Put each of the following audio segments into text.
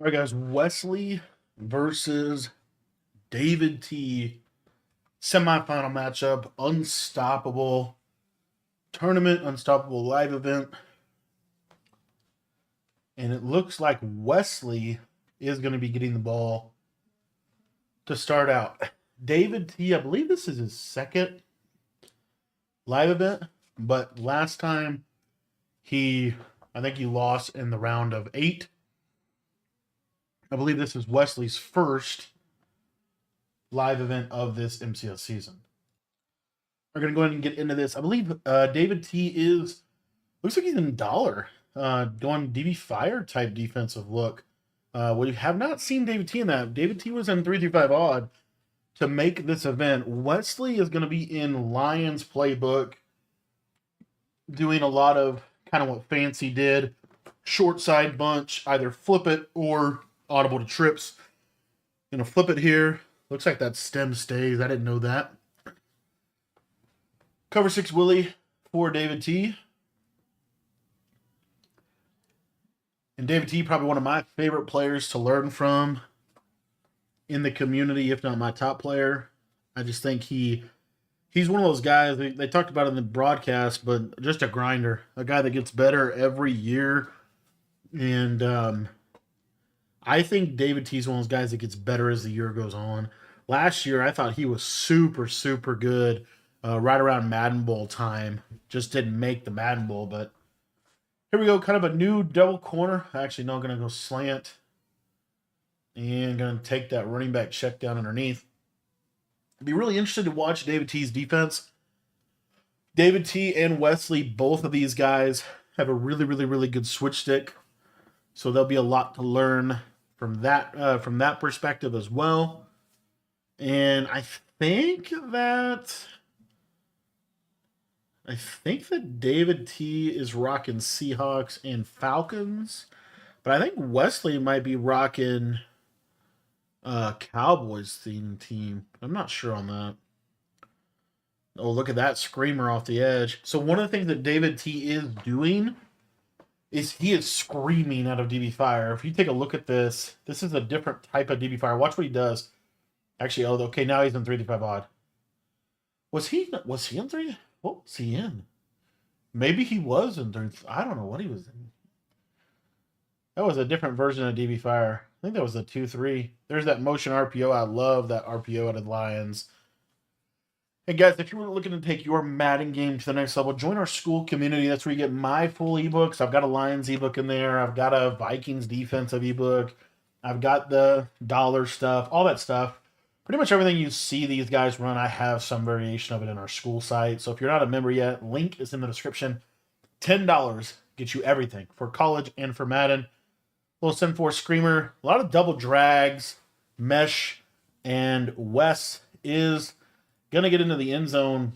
All right, guys. Wesley versus David T. Semifinal matchup. Unstoppable tournament. Unstoppable live event. And it looks like Wesley is going to be getting the ball to start out. David T. I believe this is his second live event, but last time I think he lost in the round of 8. I believe this is Wesley's first live event of this MCS season. We're going to go ahead and get into this. I believe David T looks like he's in dollar, doing DB Fire type defensive look. We have not seen David T in that. David T was in 335 odd to make this event. Wesley is going to be in Lions playbook, doing a lot of kind of what Fancy did, short side bunch, either flip it or audible to trips. Flip it here. Looks like that stem stays. I didn't know that. Cover 6 Willie for David T. And David T, probably one of my favorite players to learn from in the community, if not my top player. I just think he's one of those guys, they talked about it in the broadcast, but just a grinder. A guy that gets better every year. And I think David T is one of those guys that gets better as the year goes on. Last year, I thought he was super, super good right around Madden Bowl time. Just didn't make the Madden Bowl, but here we go. Kind of a new double corner. Actually, no, I'm going to go slant. And going to take that running back check down underneath. I'd be really interested to watch David T's defense. David T and Wesley, both of these guys have a really, really, really good switch stick. So there'll be a lot to learn from that perspective as well. And I think that David T is rocking Seahawks and Falcons, but I think Wesley might be rocking Cowboys theme team. I'm not sure on that. Oh, look at that screamer off the edge. So one of the things that David T is doing is he is screaming out of DB Fire. If you take a look at this is a different type of DB Fire. Watch what he does. Actually, okay, now he's in 335 odd. Was he in 3? What was he in? Maybe he was in 3. I don't know what he was in. That was a different version of DB Fire. I think that was the 2-3. There's that motion RPO. I love that RPO out of the Lions. And guys, if you were looking to take your Madden game to the next level, join our school community. That's where you get my full ebooks. I've got a Lions ebook in there. I've got a Vikings defensive ebook. I've got the dollar stuff, all that stuff. Pretty much everything you see these guys run, I have some variation of it in our school site. So if you're not a member yet, link is in the description. $10 gets you everything for college and for Madden. Little Sin 4 Screamer, a lot of double drags, mesh, and Wes is going to get into the end zone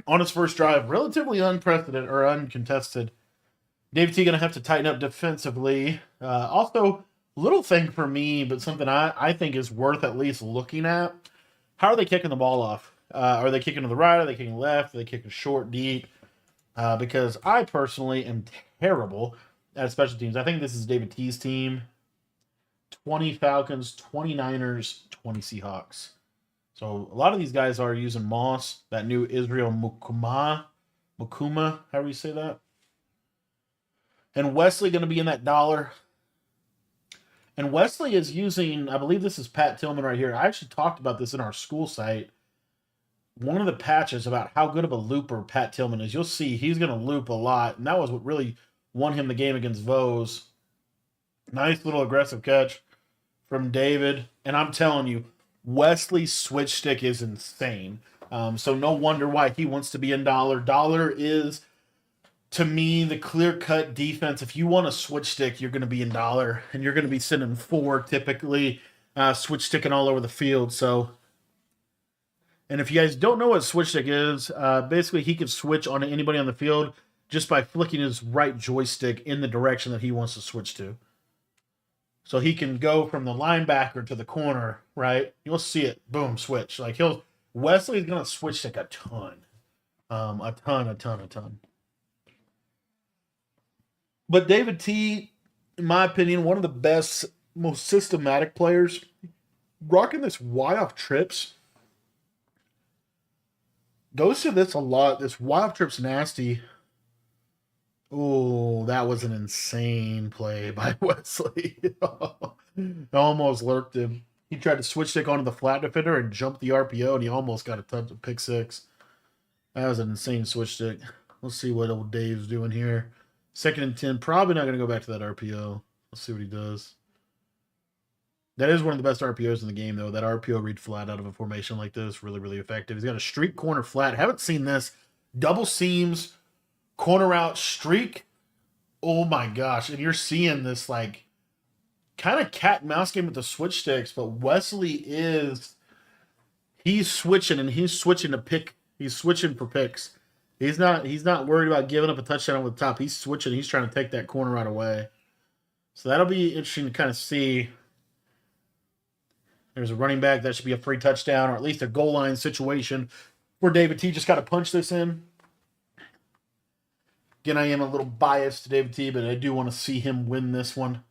on his first drive. Relatively unprecedented or uncontested. David T going to have to tighten up defensively. Also, little thing for me, but something I think is worth at least looking at. How are they kicking the ball off? Are they kicking to the right? Are they kicking left? Are they kicking short, deep? Because I personally am terrible at special teams. I think this is David T's team. 20 Falcons, 20 Niners, 20 Seahawks. So a lot of these guys are using Moss, that new Israel Mukuma, however you say that. And Wesley going to be in that dollar. And Wesley is using, I believe this is Pat Tillman right here. I actually talked about this in our school site. One of the patches about how good of a looper Pat Tillman is. You'll see he's going to loop a lot. And that was what really won him the game against Vose. Nice little aggressive catch from David. And I'm telling you, Wesley's switch stick is insane. So no wonder why he wants to be in dollar. Dollar is, to me, the clear-cut defense. If you want a switch stick, you're going to be in dollar. And you're going to be sending 4 typically, switch sticking all over the field. So, and if you guys don't know what switch stick is, basically he can switch on anybody on the field just by flicking his right joystick in the direction that he wants to switch to. So he can go from the linebacker to the corner, right? You'll see it. Boom, switch. Like Wesley's going to switch stick a ton. A ton. But David T, in my opinion, one of the best most systematic players. Rocking this Y off trips goes to this a lot. This Y off trips nasty. Oh, that was an insane play by Wesley. Almost lurked him. He tried to switch stick onto the flat defender and jump the RPO, and he almost got a pick six. That was an insane switch stick. Let's see what old Dave's doing here. 2nd and 10. Probably not going to go back to that RPO. Let's see what he does. That is one of the best RPOs in the game, though. That RPO read flat out of a formation like this. Really, really effective. He's got a streak corner flat. Haven't seen this. Double seams, corner out, streak. Oh my gosh. And you're seeing this like kind of cat and mouse game with the switch sticks, but Wesley he's switching and he's switching to pick. He's switching for picks. He's not worried about giving up a touchdown with the top. He's switching. He's trying to take that corner right away. So that'll be interesting to kind of see. There's a running back. That should be a free touchdown or at least a goal line situation where David T just got to punch this in. Again, I am a little biased to David T, but I do want to see him win this one.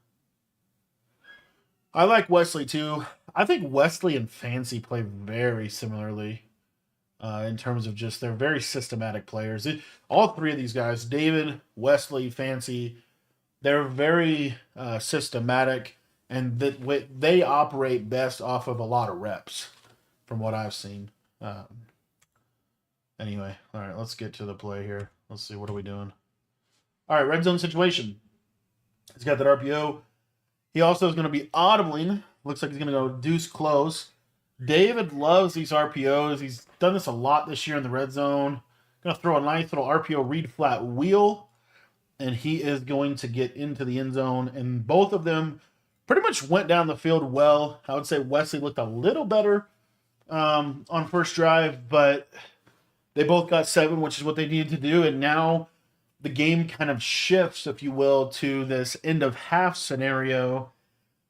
I like Wesley too. I think Wesley and Fancy play very similarly in terms of just they're very systematic players. All three of these guys, David, Wesley, Fancy, they're very systematic, and they operate best off of a lot of reps from what I've seen. Anyway, all right, let's get to the play here. Let's see, what are we doing? All right, red zone situation. He's got that RPO. He also is going to be audibling. Looks like he's going to go deuce close. David loves these RPOs. He's done this a lot this year in the red zone. Going to throw a nice little RPO read flat wheel, and he is going to get into the end zone. And both of them pretty much went down the field well. I would say Wesley looked a little better on first drive, but they both got 7, which is what they needed to do. And now the game kind of shifts, if you will, to this end of half scenario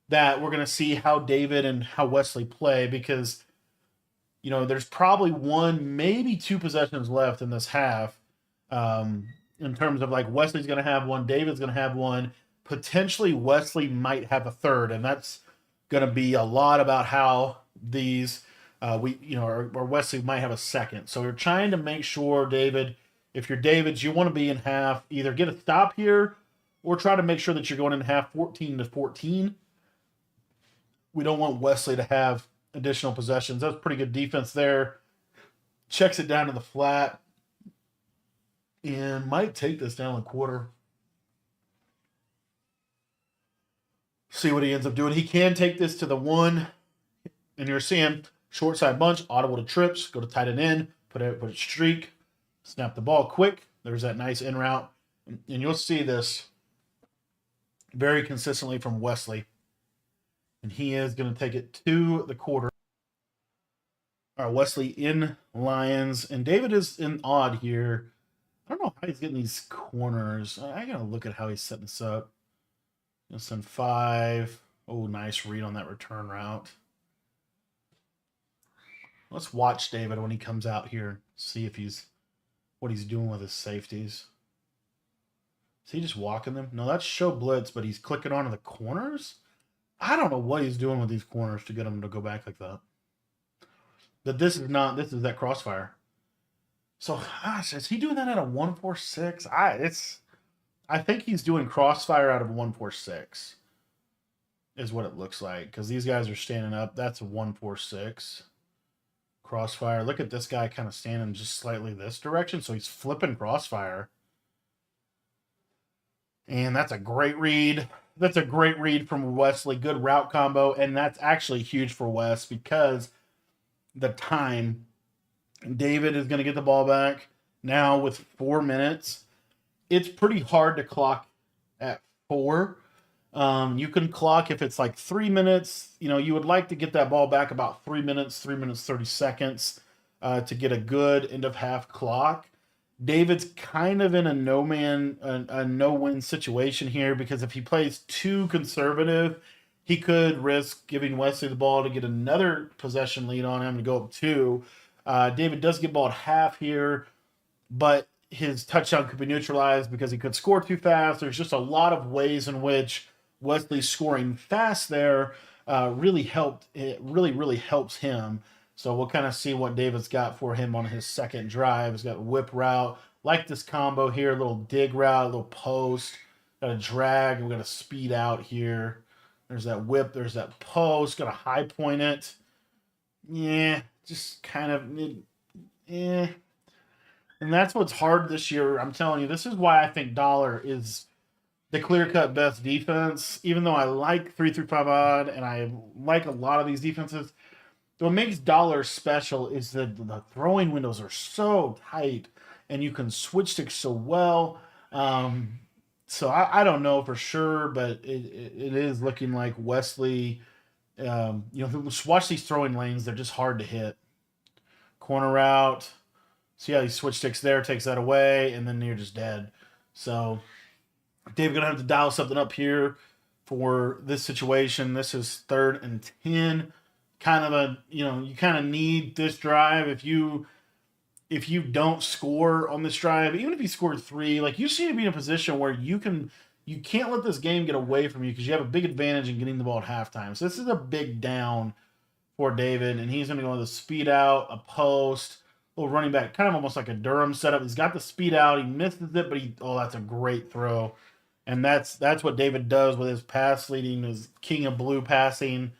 that we're going to see how David and how Wesley play, because, you know, there's probably 1, maybe 2 possessions left in this half in terms of like Wesley's going to have 1, David's going to have 1, potentially Wesley might have a 3rd, and that's going to be a lot about how these or Wesley might have a 2nd. So we're trying to make sure, David, if you're David's, you want to be in half, either get a stop here or try to make sure that you're going in half 14-14. We don't want Wesley to have additional possessions. That's pretty good defense there. Checks it down to the flat and might take this down a quarter. See what he ends up doing. He can take this to the 1, and you're seeing short side bunch, audible to trips, go to tight end, put a streak, snap the ball quick. There's that nice in route. And you'll see this very consistently from Wesley. And he is going to take it to the quarter. All right, Wesley in Lions. And David is in odd here. I don't know how he's getting these corners. I got to look at how he's setting this up. He'll send 5. Oh, nice read on that return route. Let's watch David when he comes out here. See if what he's doing with his safeties. Is he just walking them? No, that's show blitz, but he's clicking onto the corners? I don't know what he's doing with these corners to get them to go back like that. But this is that crossfire. So, gosh, is he doing that at a 1-4-6? I think he's doing crossfire out of a 1-4-6 is what it looks like, because these guys are standing up. That's a 1-4-6. Crossfire. Look at this guy kind of standing just slightly this direction, so he's flipping crossfire. And that's a great read. That's a great read from Wesley. Good route combo, and that's actually huge for Wes because the time. David is going to get the ball back now with 4 minutes. It's pretty hard to clock at 4. You can clock if it's like 3 minutes. You know, you would like to get that ball back about 3 minutes, 3 minutes, 30 seconds to get a good end of half clock. David's kind of in a no-win situation here, because if he plays too conservative, he could risk giving Wesley the ball to get another possession lead on him to go up 2. David does get ball at half here, but his touchdown could be neutralized because he could score too fast. There's just a lot of ways in which Wesley scoring fast there really helped. It really helps him. So we'll kind of see what David's got for him on his second drive. He's got whip route, like this combo here, a little dig route, a little post, got a drag, and we got a speed out here. There's that whip, there's that post, got a high point it. Yeah, just kind of, eh. And that's what's hard this year. I'm telling you, this is why I think Dollar is the clear cut best defense. Even though I like 3-5 odd and I like a lot of these defenses, what makes Dollar special is that the throwing windows are so tight and you can switch sticks so well. So I don't know for sure, but it is looking like Wesley. Watch these throwing lanes; they're just hard to hit. Corner route. See how he switch sticks there, takes that away, and then you're just dead. So Dave's gonna have to dial something up here for this situation. This is 3rd and 10. Kind of you kind of need this drive if you don't score on this drive, even if you scored 3, like you seem to be in a position where you can't let this game get away from you because you have a big advantage in getting the ball at halftime. So this is a big down for David, and he's going to go with a speed out, a post, little running back, kind of almost like a Durham setup. He's got the speed out, he misses it, but that's a great throw. And that's what David does with his pass leading, his king of blue passing,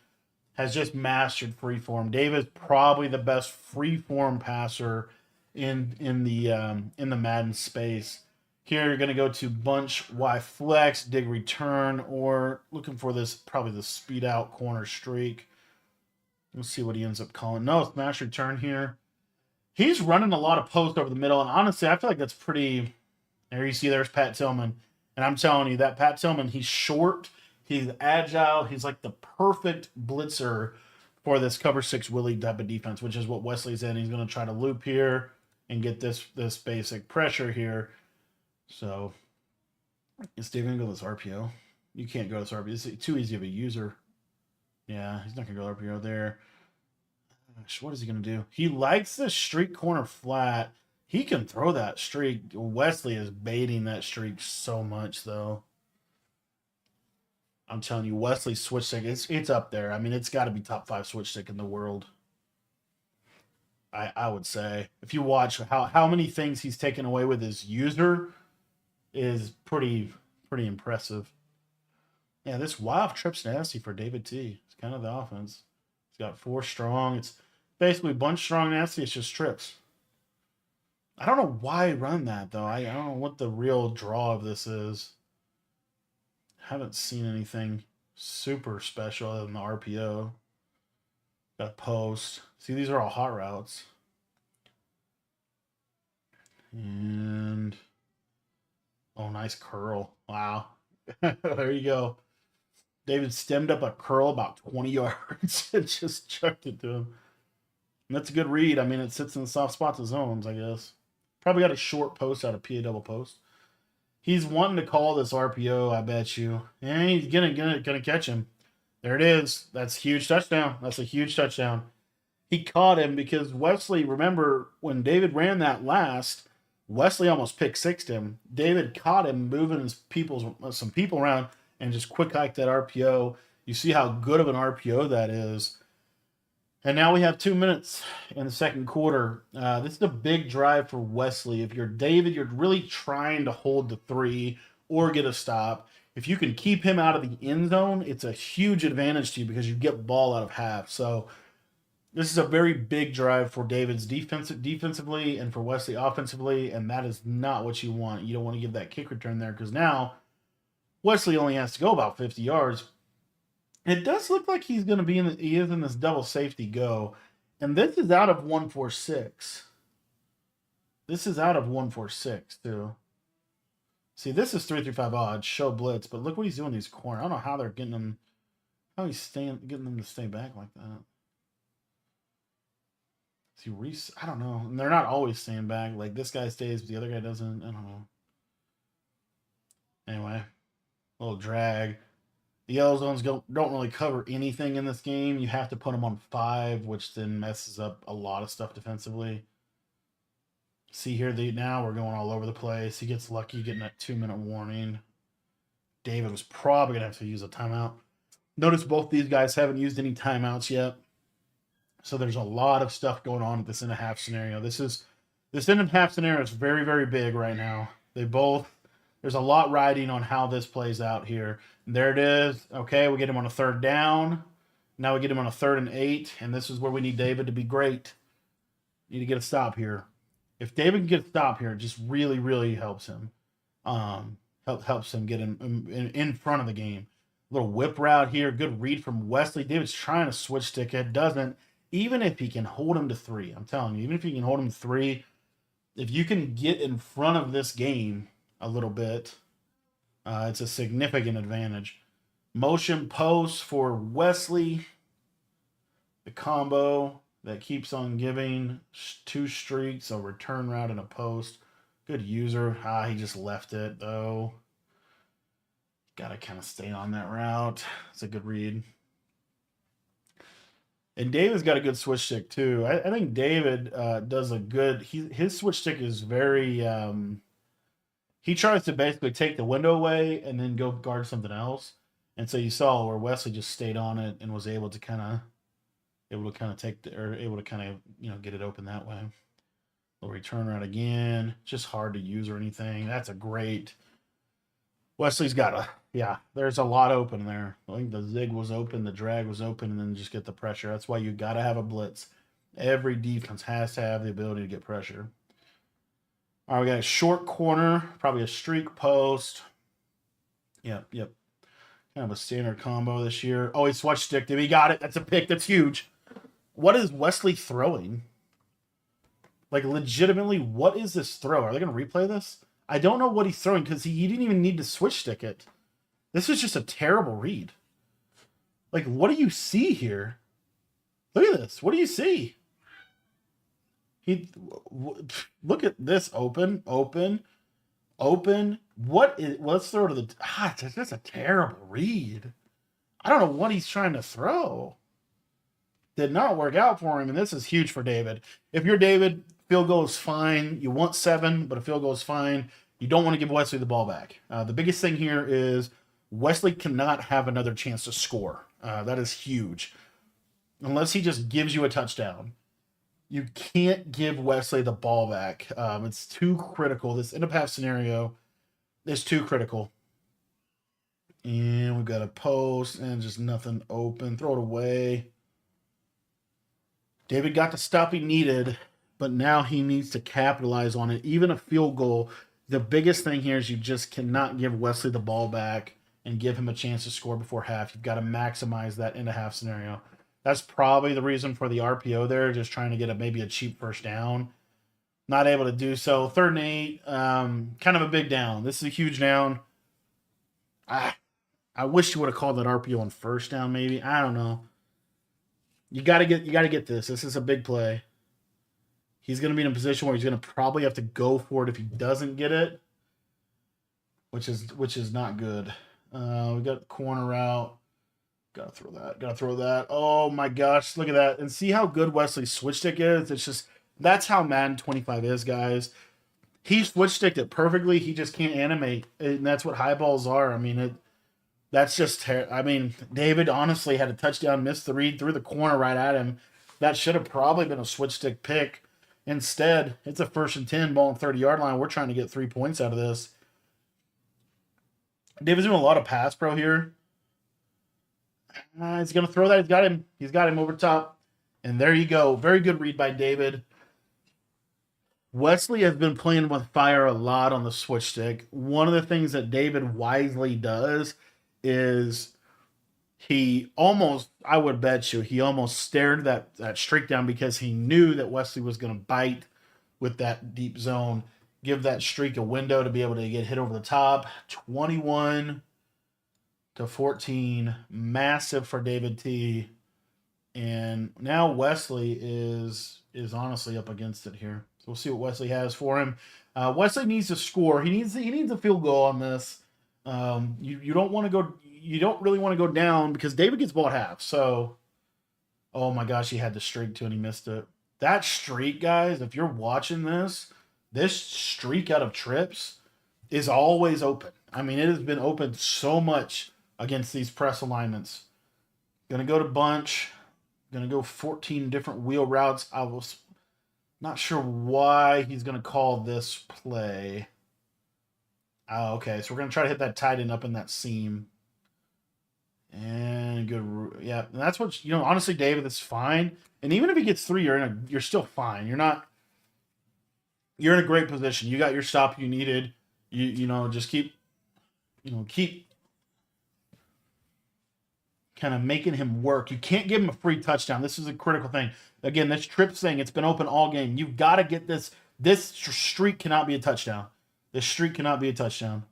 has just mastered freeform. David's probably the best freeform passer in the Madden space. Here you're going to go to bunch Y flex, dig return, or looking for this probably the speed out corner streak. Let's see what he ends up calling. No, smash return here. He's running a lot of post over the middle, and honestly, I feel like that's pretty. There you see, there's Pat Tillman, and I'm telling you that Pat Tillman, he's short, he's agile, he's like the perfect blitzer for this cover 6 Willie type of defense, which is what Wesley's in. He's going to try to loop here and get this basic pressure here. So is Dave going to go this RPO? You can't go this RPO. It's too easy of a user. Yeah, he's not going to go RPO there. Gosh, what is he going to do? He likes the streak corner flat. He can throw that streak. Wesley is baiting that streak so much, though. I'm telling you, Wesley's switch stick, it's up there. I mean, it's got to be top 5 switch stick in the world. I would say. If you watch how many things he's taken away with his user is pretty impressive. Yeah, this wild trip's nasty for David T. It's kind of the offense. He's got 4 strong. It's basically bunch strong nasty. It's just trips. I don't know why I run that, though. I don't know what the real draw of this is. Haven't seen anything super special other than the RPO. Got post. See, these are all hot routes. And oh, nice curl. Wow. There you go. David stemmed up a curl about 20 yards and just chucked it to him. And that's a good read. I mean, it sits in the soft spots of zones, I guess. Probably got a short post out of PA double post. He's wanting to call this RPO, I bet you. And he's gonna catch him. There it is. That's a huge touchdown. That's a huge touchdown. He caught him because Wesley, remember, when David ran that last, Wesley almost pick-sixed him. David caught him moving some people around and just quick hiked that RPO. You see how good of an RPO that is. And now we have 2 minutes in the second quarter. This is a big drive for Wesley. If you're David, you're really trying to hold the 3 or get a stop. If you can keep him out of the end zone, it's a huge advantage to you because you get ball out of half. So this is a very big drive for David's defensively and for Wesley offensively, and that is not what you want. You don't want to give that kick return there because now Wesley only has to go about 50 yards. It does look like he's going to be he is in this double safety go, and this is out of 146. This is out of 146 too. See, this is 3-5 odds, show blitz, but look what he's doing in these corners. I don't know how they're getting them, getting them to stay back like that. See, Reese, I don't know. And they're not always staying back. Like this guy stays, but the other guy doesn't. I don't know. Anyway, a little drag. The yellow zones don't really cover anything in this game. You have to put them on 5, which then messes up a lot of stuff defensively. See here, now we're going all over the place. He gets lucky getting that 2-minute warning. David was probably going to have to use a timeout. Notice both these guys haven't used any timeouts yet. So there's a lot of stuff going on at this end of half scenario. This end of half scenario is very, very big right now. There's a lot riding on how this plays out here. And there it is. Okay, we get him on a third down. Now we get him on a 3rd and 8, and this is where we need David to be great. Need to get a stop here. If David can get a stop here, it just really, really helps him. Helps him get in front of the game. A little whip route here. Good read from Wesley. David's trying to switch stick it. Doesn't. Even if he can hold him to 3, I'm telling you, even if he can hold him to 3, if you can get in front of this game a little bit, it's a significant advantage. Motion post for Wesley. The combo that keeps on giving. 2 streaks, a return route and a post. Good user. He just left it, though. Got to kind of stay on that route. It's a good read. And David's got a good switch stick, too. I think David does a good... His switch stick is very... he tries to basically take the window away and then go guard something else. And so you saw where Wesley just stayed on it and was able to kind of get it open that way. We'll return right again. Just hard to use or anything. That's a great. Wesley's got there's a lot open there. I think the zig was open, the drag was open, and then just get the pressure. That's why you got to have a blitz. Every defense has to have the ability to get pressure. All right, we got a short corner, probably a streak post. Yep. Kind of a standard combo this year. Oh, he switch sticked him. He got it. That's a pick. That's huge. What is Wesley throwing? Like, legitimately, what is this throw? Are they going to replay this? I don't know what he's throwing because he didn't even need to switch stick it. This is just a terrible read. Like, what do you see here? Look at this. What do you see? Look at this. Open. Let's throw to the... that's a terrible read. I don't know what he's trying to throw. Did not work out for him, and this is huge for David. If you're David, field goal is fine. You want 7, but a field goal is fine. You don't want to give Wesley the ball back. The biggest thing here is Wesley cannot have another chance to score. That is huge. Unless he just gives you a touchdown. You can't give Wesley the ball back. It's too critical. This end of half scenario is too critical. And we've got a post and just nothing open. Throw it away. David got the stop he needed, but now he needs to capitalize on it. Even a field goal, the biggest thing here is you just cannot give Wesley the ball back and give him a chance to score before half. You've got to maximize that end of half scenario. That's probably the reason for the RPO there, just trying to get maybe a cheap first down. Not able to do so. 3rd and 8, kind of a big down. This is a huge down. I wish you would have called that RPO on first down, maybe. I don't know. You got to get this. This is a big play. He's going to be in a position where he's going to probably have to go for it if he doesn't get it, which is not good. We got corner route. Gotta throw that. Oh my gosh, look at that. And see how good Wesley's switch stick is? It's just, that's how Madden 25 is, guys. He switch sticked it perfectly. He just can't animate. And that's what high balls are. I mean, David honestly had a touchdown, missed the read, threw the corner right at him. That should have probably been a switch stick pick. Instead, it's a 1st and 10, ball on 30-yard line. We're trying to get 3 points out of this. David's doing a lot of pass pro here. He's going to throw that. He's got him over top. And there you go. Very good read by David. Wesley has been playing with fire a lot on the switch stick. One of the things that David wisely does is he almost stared that streak down because he knew that Wesley was going to bite with that deep zone, give that streak a window to be able to get hit over the top. 21-14, massive for David T. And now Wesley is honestly up against it here. So we'll see what Wesley has for him. Wesley needs to score. He needs a field goal on this. You don't really want to go down because David gets ball at half. So, oh my gosh, he had the streak too and he missed it. That streak, guys, if you're watching this streak out of trips is always open. I mean, it has been open so much against these press alignments. Gonna go to bunch. Gonna go 14 different wheel routes. I was not sure why he's gonna call this play. Oh, okay, so we're gonna try to hit that tight end up in that seam. And good, yeah. And that's what honestly, David, that's fine. And even if he gets 3, you're still fine. You're in a great position. You got your stop you needed. Just keep kind of making him work. You can't give him a free touchdown. This is a critical thing. Again, this trips thing, it's been open all game. You've got to get this. This streak cannot be a touchdown. This streak cannot be a touchdown.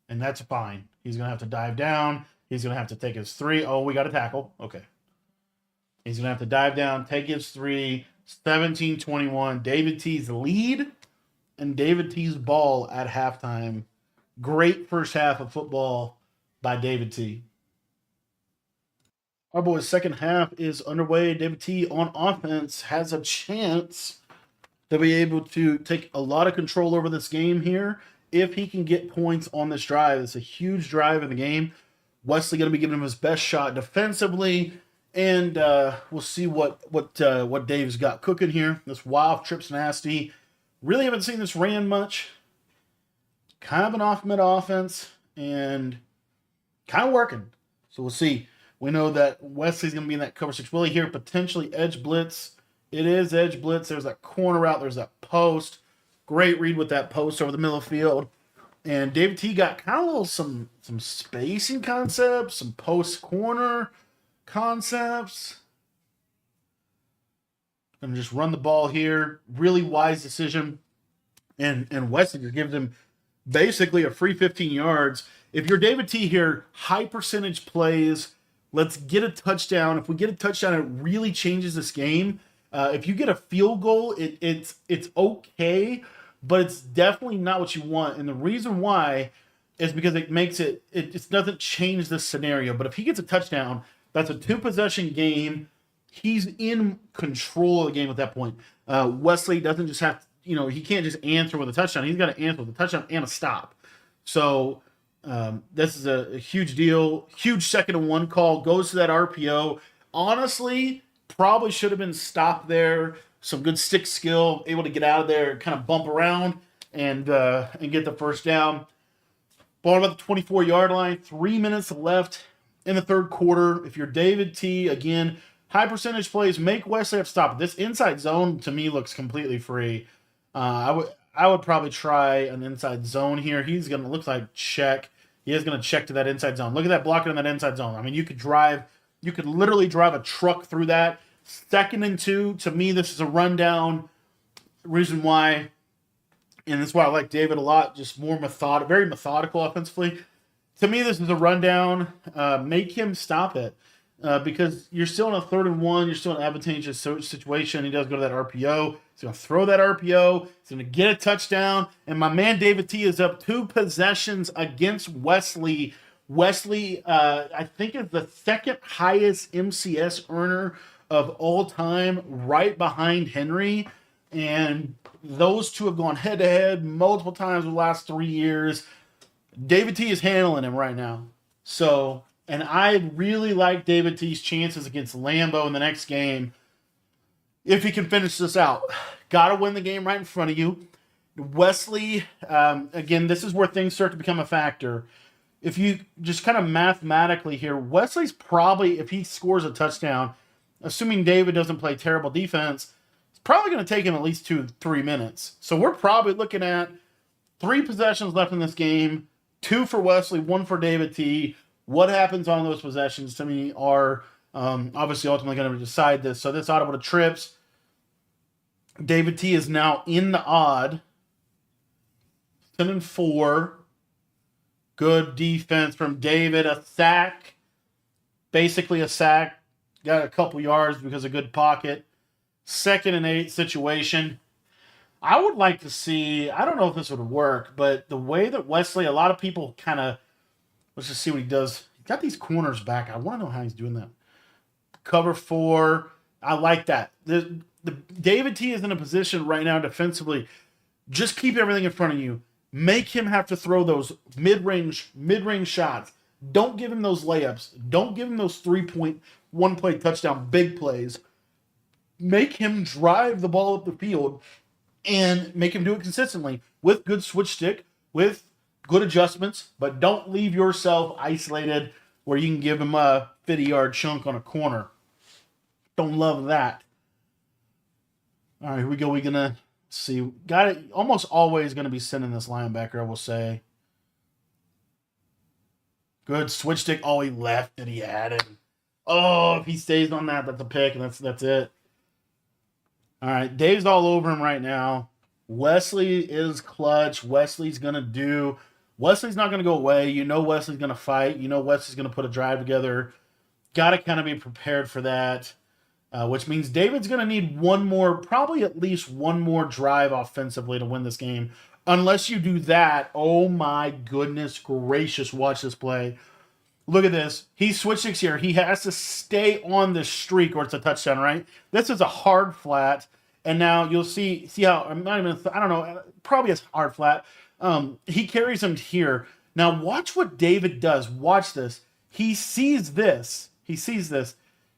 And that's fine. He's going to have to dive down. He's going to have to take his 3. Oh, we got a tackle. Okay. He's going to have to dive down, take his 3, 17-21. David T's lead and David T's ball at halftime. Great first half of football by David T. Our boys' second half is underway. David T on offense has a chance to be able to take a lot of control over this game here if he can get points on this drive. It's a huge drive in the game. Wesley going to be giving him his best shot defensively, and we'll see what Dave's got cooking here. This wild trip's nasty. Really haven't seen this ran much. Kind of an off-mid offense, and kind of working. So we'll see. We know that Wesley's going to be in that cover 6. Will he here potentially edge blitz? It is edge blitz. There's that corner route. There's that post. Great read with that post over the middle of the field. And David T got kind of a little some spacing concepts, some post corner concepts. Going to just run the ball here. Really wise decision. And Wesley just gives him basically a free 15 yards. If you're David T here, high percentage plays. Let's get a touchdown. If we get a touchdown, it really changes this game. If you get a field goal, it's okay, but it's definitely not what you want. And the reason why is because it makes it just doesn't change the scenario. But if he gets a touchdown, that's a 2-possession game. He's in control of the game at that point. Wesley doesn't just have to, he can't just answer with a touchdown. He's got to answer with a touchdown and a stop. So this is a huge deal. Huge 2nd and 1 call. Goes to that RPO. Honestly, probably should have been stopped there. Some good stick skill. Able to get out of there, kind of bump around, and get the first down. Ball about the 24-yard line. 3 minutes left in the third quarter. If you're David T, again, high percentage plays, make Wesley have to stop. This inside zone, to me, looks completely free. I would probably try an inside zone here. He's going to look like check. He is going to check to that inside zone. Look at that blocking in that inside zone. I mean, you could literally drive a truck through that. 2nd and 2, to me, this is a rundown. Reason why, and that's why I like David a lot, just more very methodical offensively. To me, this is a rundown. Make him stop it. Because you're still in a 3rd and 1. You're still in an advantageous situation. He does go to that RPO. He's going to throw that RPO. He's going to get a touchdown. And my man David T is up 2 possessions against Wesley. Wesley, I think, is the 2nd highest MCS earner of all time, right behind Henry. And those two have gone head-to-head multiple times in the last 3 years. David T is handling him right now. So... And I really like David T's chances against Lambeau in the next game if he can finish this out. Got to win the game right in front of you. Wesley, again, this is where things start to become a factor. If you just kind of mathematically here, Wesley's probably, if he scores a touchdown, assuming David doesn't play terrible defense, it's probably going to take him at least 2-3 minutes. So we're probably looking at 3 possessions left in this game, 2 for Wesley, 1 for David T. What happens on those possessions, to me, are obviously ultimately going to decide this. So this audible to trips. David T is now in the odd. 10 and 4. Good defense from David. A sack. Basically a sack. Got a couple yards because of good pocket. 2nd and 8 situation. I would like to see, I don't know if this would work, but the way that Wesley, a lot of people kind of, let's just see what he does. He's got these corners back. I want to know how he's doing that. Cover 4. I like that. The David T is in a position right now defensively. Just keep everything in front of you. Make him have to throw those mid-range shots. Don't give him those layups. Don't give him those 3-point, one-play touchdown big plays. Make him drive the ball up the field and make him do it consistently with good switch stick, with good adjustments, but don't leave yourself isolated where you can give him a 50-yard chunk on a corner. Don't love that. All right, here we go. We're going to see. Got it. Almost always going to be sending this linebacker, I will say. Good switch stick. Oh, he left it. He had it. Oh, if he stays on that, that's a pick, and that's it. All right, Dave's all over him right now. Wesley is clutch. Wesley's not going to go away. You know Wesley's going to fight. You know Wesley's going to put a drive together. Got to kind of be prepared for that, which means David's going to need probably at least one more drive offensively to win this game. Unless you do that, oh my goodness gracious, watch this play. Look at this. He switch sticks here. He has to stay on this streak or it's a touchdown, right? This is a hard flat. And now you'll see how, I don't know, probably a hard flat. He carries him here. Now watch what David does. Watch this. He sees this.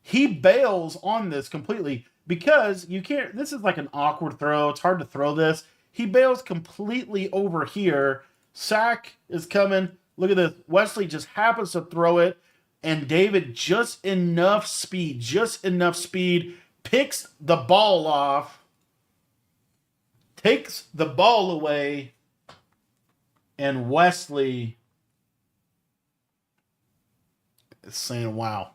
He bails on this completely because you can't, this is like an awkward throw. It's hard to throw this. He bails completely over here. Sack is coming. Look at this. Wesley just happens to throw it, and David just enough speed, picks the ball off, takes the ball away, and Wesley is saying, wow.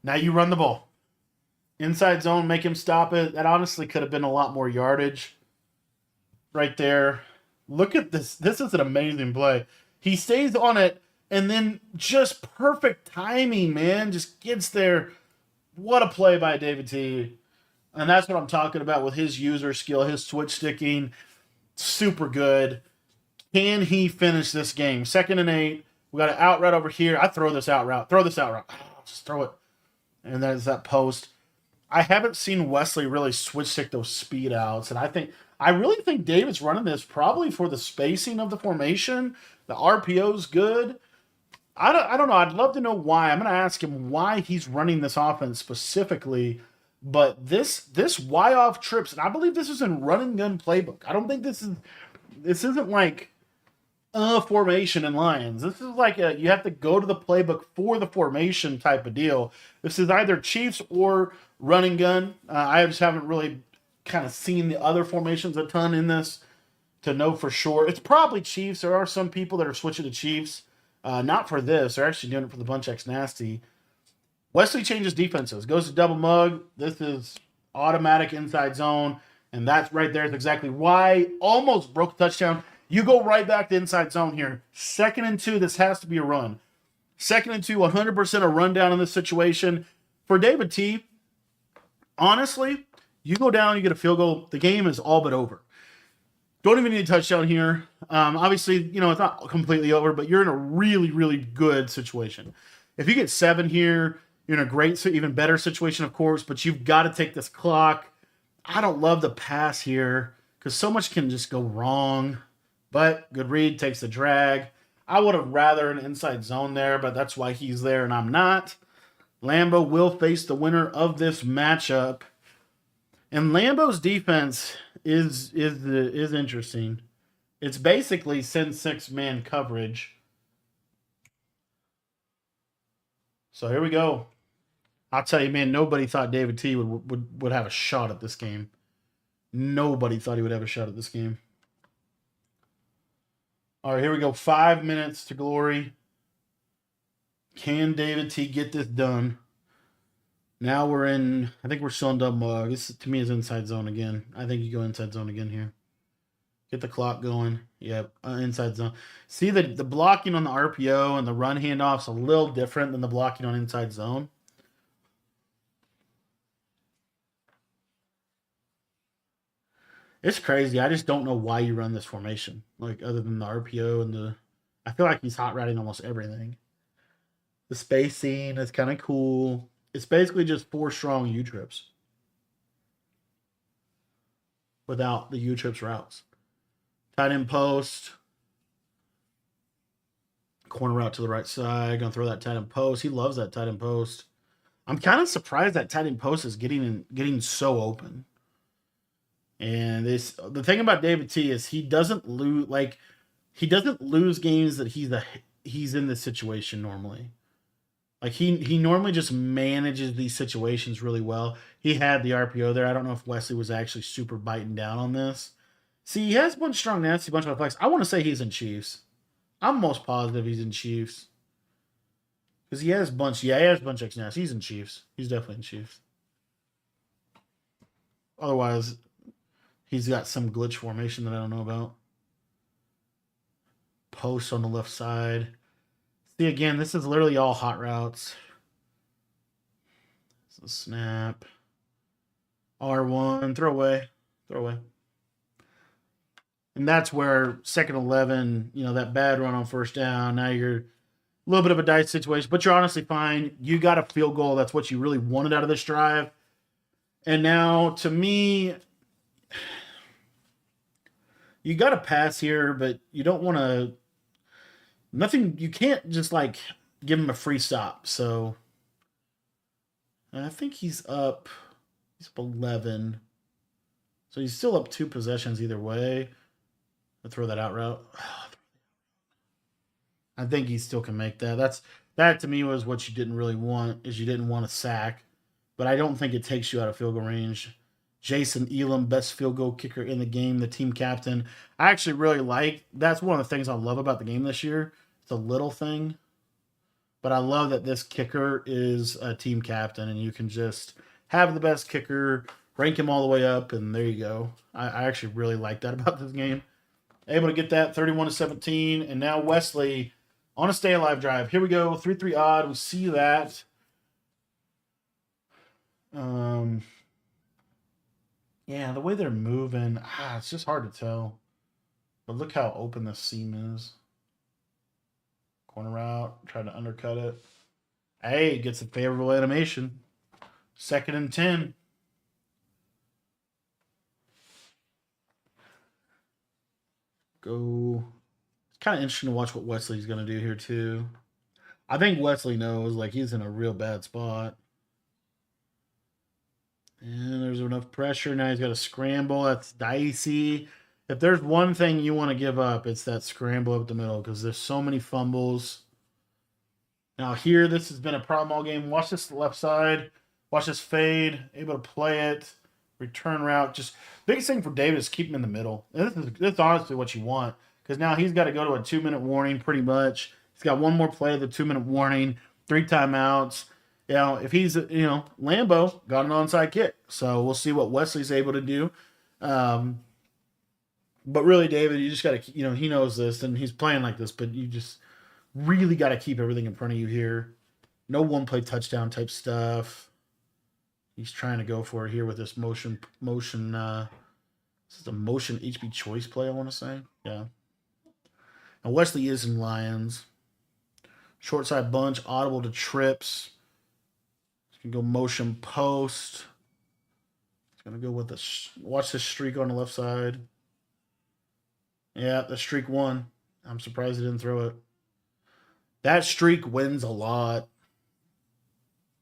Now you run the ball. Inside zone, make him stop it. That honestly could have been a lot more yardage right there. Look at this. This is an amazing play. He stays on it, and then just perfect timing, man. Just gets there. What a play by David T. And that's what I'm talking about with his user skill, his switch sticking. Super good. Can he finish this game? 2nd and 8. We got an out route over here. I throw this out route. Just throw it. And there's that post. I haven't seen Wesley really switch stick those speed outs, and I really think David's running this probably for the spacing of the formation. The RPO's good. I don't know. I'd love to know why. I'm going to ask him why he's running this offense specifically. But this Y off trips, and I believe this is in run and gun playbook. I don't think this isn't like a formation in Lions. This is like you have to go to the playbook for the formation type of deal. This is either Chiefs or run and gun. I just haven't really kind of seen the other formations a ton in this to know for sure. It's probably Chiefs. There are some people that are switching to Chiefs. Not for this. They're actually doing it for the Bunch X Nasty. Wesley changes defenses. Goes to double mug. This is automatic inside zone. And that's right there is exactly why almost broke the touchdown. You go right back to inside zone here. 2nd and 2, this has to be a run. 2nd and 2, 100% a rundown in this situation. For David T, honestly, you go down, you get a field goal, the game is all but over. Don't even need a touchdown here. Obviously, it's not completely over, but you're in a really, really good situation. If you get 7 here, you're in a great, even better situation, of course, but you've got to take this clock. I don't love the pass here because so much can just go wrong. But good read, takes the drag. I would have rather an inside zone there, but that's why he's there and I'm not. Lambeau will face the winner of this matchup. And Lambeau's defense is interesting. It's basically send 6-man coverage. So here we go. I'll tell you, man, nobody thought David T would have a shot at this game. Nobody thought he would have a shot at this game. All right, here we go. 5 minutes to glory. Can David T get this done? Now I think we're still in double mug. This, to me, is inside zone again. I think you go inside zone again here. Get the clock going. Yep, inside zone. See, the blocking on the RPO and the run handoff's a little different than the blocking on inside zone. It's crazy. I just don't know why you run this formation. Like, other than the RPO and I feel like he's hot routing almost everything. The spacing is kind of cool. It's basically just 4 strong U-trips without the U-trips routes. Tight end post. Corner route to the right side. Gonna throw that tight end post. He loves that tight end post. I'm kind of surprised that tight end post is getting so open. And the thing about David T is he doesn't lose games that he's in this situation normally. Like he normally just manages these situations really well. He had the RPO there. I don't know if Wesley was actually super biting down on this. See, he has a bunch of strong nasty, bunch of flex. I want to say he's in Chiefs. I'm most positive he's in Chiefs. Because he has a bunch of X nasty. He's in Chiefs. He's definitely in Chiefs. Otherwise, he's got some glitch formation that I don't know about. Post on the left side. See, again, this is literally all hot routes. So snap. R1, throw away. And that's where second 11, that bad run on first down. Now you're a little bit of a dice situation, but you're honestly fine. You got a field goal. That's what you really wanted out of this drive. And now, to me, you got to pass here, but you don't want to. Nothing. You can't just give him a free stop. So I think he's up. He's up 11. So he's still up 2 possessions either way. I'll throw that out route. I think he still can make that. That to me was what you didn't really want, is you didn't want a sack. But I don't think it takes you out of field goal range. Jason Elam, best field goal kicker in the game, the team captain. I actually really like, that's one of the things I love about the game this year. It's a little thing. But I love that this kicker is a team captain, and you can just have the best kicker, rank him all the way up, and there you go. I actually really like that about this game. Able to get that 31-17, and now Wesley on a stay alive drive. Here we go, 3-3 odd. We see that. Yeah, the way they're moving, it's just hard to tell. But look how open the seam is. Corner route, trying to undercut it. Hey, gets a favorable animation. 2nd and 10. Go. It's kind of interesting to watch what Wesley's going to do here, too. I think Wesley knows, he's in a real bad spot. And there's enough pressure. Now he's got a scramble. That's dicey. If there's one thing you want to give up, it's that scramble up the middle, because there's so many fumbles. Now here, this has been a problem all game. Watch this left side. Watch this fade. Able to play it. Return route. Just biggest thing for David is keep him in the middle. And this is honestly what you want, because now he's got to go to a 2-minute warning pretty much. He's got one more play of the 2-minute warning, 3 timeouts. If he's, Lambo got an onside kick. So we'll see what Wesley's able to do. But really, David, you just got to, he knows this and he's playing like this, but you just really got to keep everything in front of you here. No one-play touchdown type stuff. He's trying to go for it here with this motion. This is a motion HB choice play, I want to say. Yeah. And Wesley is in Lions. Short side bunch, audible to trips. Can go motion post. It's going to go with the watch this streak on the left side. Yeah, the streak won. I'm surprised he didn't throw it. That streak wins a lot.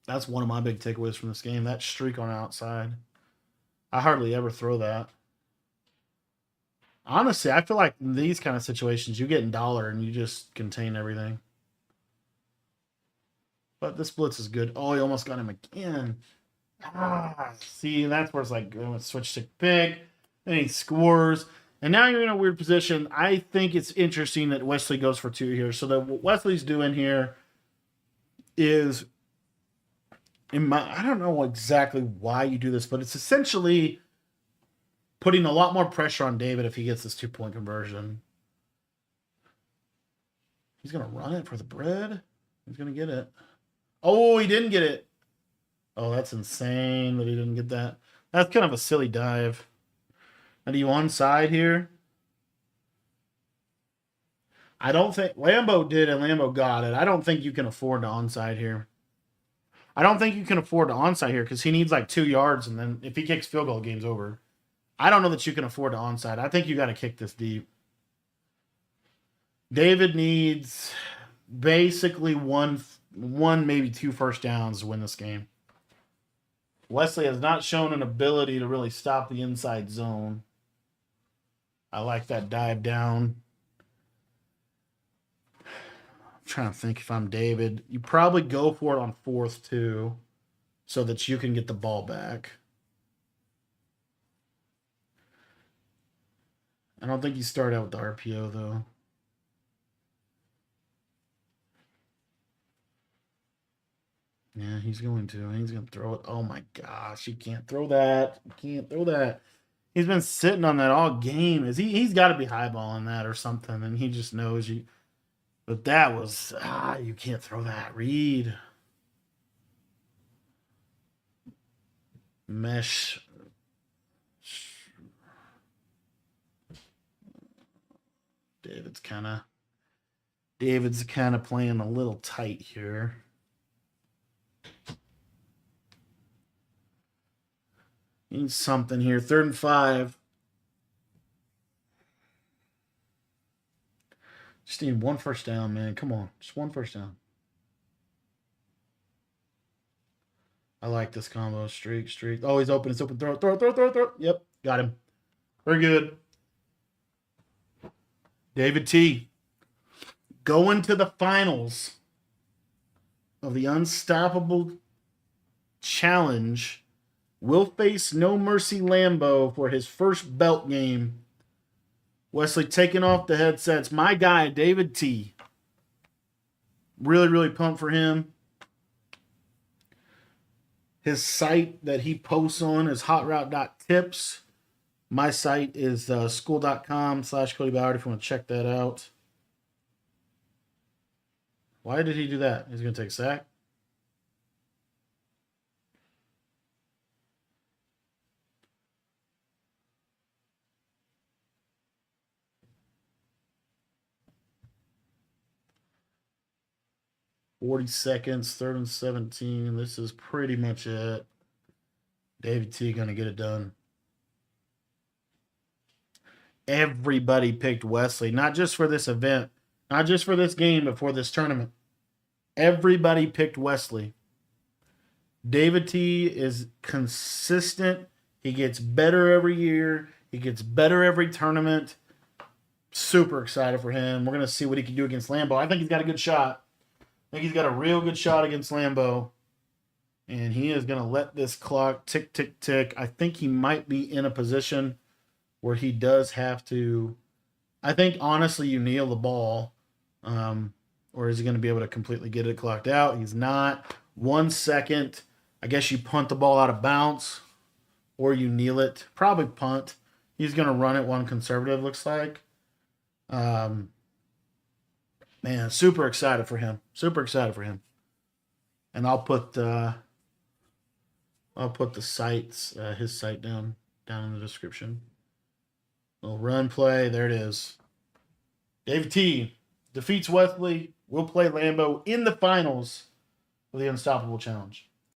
That's one of my big takeaways from this game. That streak on the outside. I hardly ever throw that. Honestly, I feel like in these kind of situations, you get in dollar and you just contain everything. But this blitz is good. Oh, he almost got him again. See, that's where it's going to switch to pick. Then he scores. And now you're in a weird position. I think it's interesting that Wesley goes for 2 here. So what Wesley's doing here is, I don't know exactly why you do this, but it's essentially putting a lot more pressure on David if he gets this 2-point conversion. He's going to run it for the bread. He's going to get it. Oh, he didn't get it. Oh, that's insane that he didn't get that. That's kind of a silly dive. Are you onside here? I don't think Lambo did and Lambo got it. I don't think you can afford to onside here. I don't think you can afford to onside here because he needs 2 yards, and then if he kicks field goal, game's over. I don't know that you can afford to onside. I think you got to kick this deep. David needs basically one, maybe two first downs to win this game. Wesley has not shown an ability to really stop the inside zone. I like that dive down. I'm trying to think if I'm David. You probably go for it on 4th too, so that you can get the ball back. I don't think you start out with the RPO though. Yeah, he's going to. He's going to throw it. Oh my gosh, you can't throw that. You can't throw that. He's been sitting on that all game. He's got to be highballing that or something, and he just knows you. But that was you can't throw that. Reed. Mesh. David's kind of playing a little tight here. Needs something here. 3rd and 5. Just need one first down, man. Come on. Just one first down. I like this combo. Streak. Oh, he's open. It's open. Throw. Yep. Got him. Very good. David T. Going to the finals of the Unstoppable Challenge will face No Mercy Lambeau for his first belt game. Wesley taking off the headsets. My guy, David T. Really, really pumped for him. His site that he posts on is hotroute.tips. My site is school.com/Cody Ballard if you want to check that out. Why did he do that? He's going to take a sack. $40 seconds, 3rd and 17. This is pretty much it. David T going to get it done. Everybody picked Wesley, not just for this event, not just for this game, but for this tournament. Everybody picked Wesley. David T is consistent. He gets better every year. He gets better every tournament. Super excited for him. We're going to see what he can do against Lambeau. I think he's got a good shot. I think he's got a real good shot against Lambeau. And he is going to let this clock tick, tick, tick. I think he might be in a position where he does have to. I think, honestly, you kneel the ball. Or is he going to be able to completely get it clocked out? He's not. 1 second. I guess you punt the ball out of bounds. Or you kneel it. Probably punt. He's going to run it one conservative, looks like. Man, super excited for him. Super excited for him. And I'll put the sites, his site down in the description. Little run play. There it is. David T defeats Wesley. Will play Lambeau in the finals of the Unstoppable Challenge.